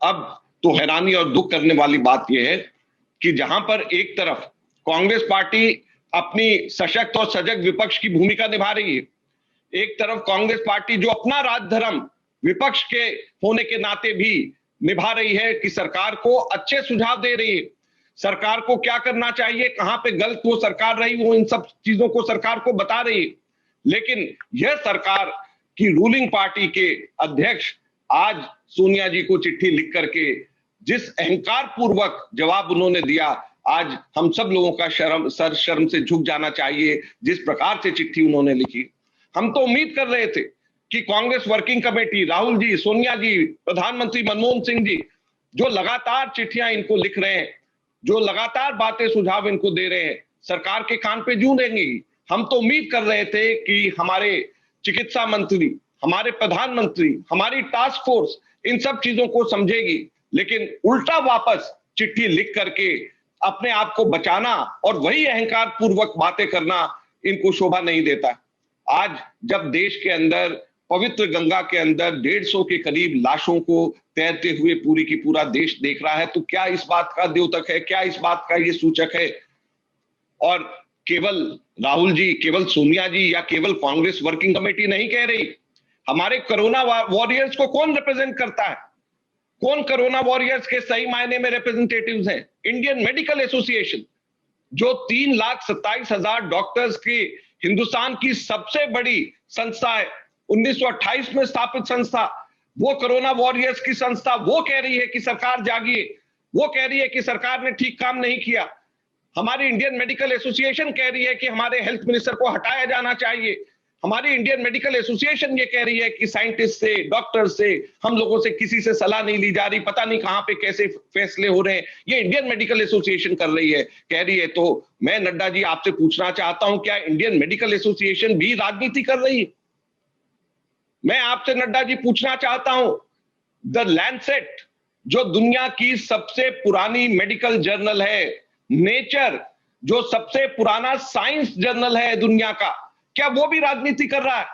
अब तो हैरानी और दुख करने वाली बात यह है कि जहां पर एक तरफ कांग्रेस पार्टी अपनी सशक्त और सजग विपक्ष की भूमिका निभा रही है, एक तरफ कांग्रेस पार्टी जो अपना राजधर्म विपक्ष के होने के नाते भी निभा रही है कि सरकार को अच्छे सुझाव दे रही है, सरकार को क्या करना चाहिए, कहां पे गलत वो सरकार रही, वो इन सब चीजों को सरकार को बता रही है। लेकिन यह सरकार की रूलिंग पार्टी के अध्यक्ष आज सोनिया जी को चिट्ठी लिख करके जिस अहंकार पूर्वक जवाब उन्होंने दिया, आज हम सब लोगों का शर्म से झुक जाना चाहिए जिस प्रकार से चिट्ठी उन्होंने लिखी। हम तो उम्मीद कर रहे थे कि कांग्रेस वर्किंग कमेटी, राहुल जी, सोनिया जी, प्रधानमंत्री मनमोहन सिंह जी जो लगातार चिट्ठियां इनको लिख रहे हैं, जो लगातार बातें सुझाव इनको दे रहे हैं, सरकार के कान पे जूं देंगी। हम तो उम्मीद कर रहे थे कि हमारे चिकित्सा मंत्री, हमारे प्रधानमंत्री, हमारी टास्क फोर्स इन सब चीजों को समझेगी, लेकिन उल्टा वापस चिट्ठी लिख करके अपने आप को बचाना और वही अहंकार पूर्वक बातें करना इनको शोभा नहीं देता। आज जब देश के अंदर, पवित्र गंगा के अंदर 150 के करीब लाशों को तैरते हुए पूरी की पूरा देश देख रहा है, तो क्या इस बात का द्योतक है, क्या इस बात का ये सूचक है? और केवल राहुल जी, केवल सोनिया जी या केवल कांग्रेस वर्किंग कमेटी नहीं कह रही, हमारे कोरोना वॉरियर्स को कौन रिप्रेजेंट करता है? कौन कोरोना वॉरियर्स के सही मायने में रिप्रेजेंटेटिव्स हैं? इंडियन मेडिकल एसोसिएशन, जो 3,27,000 डॉक्टर्स की हिंदुस्तान की सबसे बड़ी संस्था है, 1928 में स्थापित संस्था, वो कोरोना वॉरियर्स की संस्था, वो कह रही है कि सरकार जागिए, वो कह रही है कि सरकार ने ठीक काम नहीं किया। हमारी इंडियन मेडिकल एसोसिएशन कह रही है कि हमारे हेल्थ मिनिस्टर को हटाया जाना चाहिए। हमारी इंडियन मेडिकल एसोसिएशन ये कह रही है कि साइंटिस्ट से, डॉक्टर से, हम लोगों से किसी से सलाह नहीं ली जा रही, पता नहीं कहां पे कैसे फैसले हो रहे हैं, ये इंडियन मेडिकल एसोसिएशन कर रही है, कह रही है। तो मैं नड्डा जी आपसे पूछना चाहता हूं, क्या इंडियन मेडिकल एसोसिएशन भी राजनीति कर रही है? मैं आपसे नड्डा जी पूछना चाहता हूं, द लैंसेट जो दुनिया की सबसे पुरानी मेडिकल जर्नल है, नेचर जो सबसे पुराना साइंस जर्नल है दुनिया का, क्या वो भी राजनीति कर रहा है?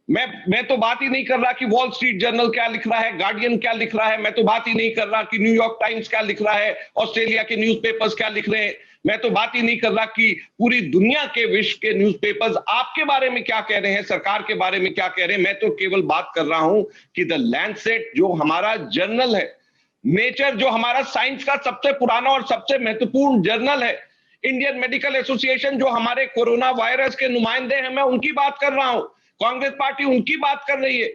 मैं तो बात ही नहीं कर रहा कि वॉल स्ट्रीट जर्नल क्या लिख रहा है, गार्डियन क्या लिख रहा है, मैं तो बात ही नहीं कर रहा कि न्यूयॉर्क टाइम्स क्या लिख रहा है, ऑस्ट्रेलिया के न्यूज़पेपर्स क्या लिख रहे हैं, मैं तो बात ही नहीं कर रहा कि पूरी दुनिया के, विश्व के न्यूज़पेपर्स आपके बारे में क्या कह रहे हैं, सरकार के बारे में क्या कह रहे हैं। मैं तो केवल बात कर रहा हूं कि द लैंसेट जो हमारा जर्नल है, नेचर जो हमारा साइंस का सबसे पुराना और सबसे महत्वपूर्ण जर्नल है, इंडियन मेडिकल एसोसिएशन जो हमारे कोरोना वायरस के नुमाइंदे हैं, मैं उनकी बात कर रहा हूं, कांग्रेस पार्टी उनकी बात कर रही है।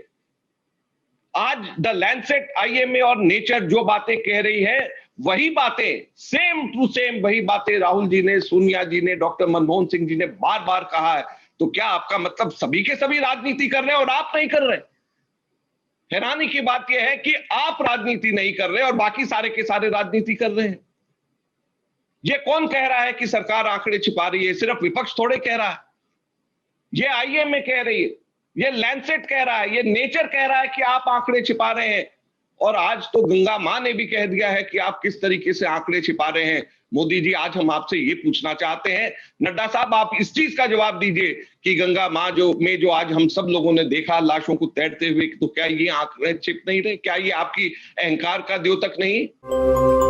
आज द लैंसेट, आईएमए और नेचर जो बातें कह रही है, वही बातें सेम टू सेम, वही बातें राहुल जी ने, सोनिया जी ने, डॉक्टर मनमोहन सिंह जी ने बार बार कहा है। तो क्या आपका मतलब सभी के सभी राजनीति कर रहे हैं और आप नहीं कर रहे? हैरानी की बात यह है कि आप राजनीति नहीं कर रहे और बाकी सारे के सारे राजनीति कर रहे हैं। ये कौन कह रहा है कि सरकार आंकड़े छिपा रही है? सिर्फ विपक्ष थोड़े कह रहा है, ये आईएमए कह रही है, ये लैंसेट कह रहा है, ये नेचर कह रहा है कि आप आंकड़े छिपा रहे हैं। और आज तो गंगा मां ने भी कह दिया है कि आप किस तरीके से आंकड़े छिपा रहे हैं। मोदी जी, आज हम आपसे ये पूछना चाहते हैं, नड्डा साहब आप इस चीज का जवाब दीजिए कि गंगा मां जो आज हम सब लोगों ने देखा लाशों को तैरते हुए, तो क्या ये आंकड़े छिप नहीं रहे? क्या ये आपकी अहंकार का द्योतक नहीं?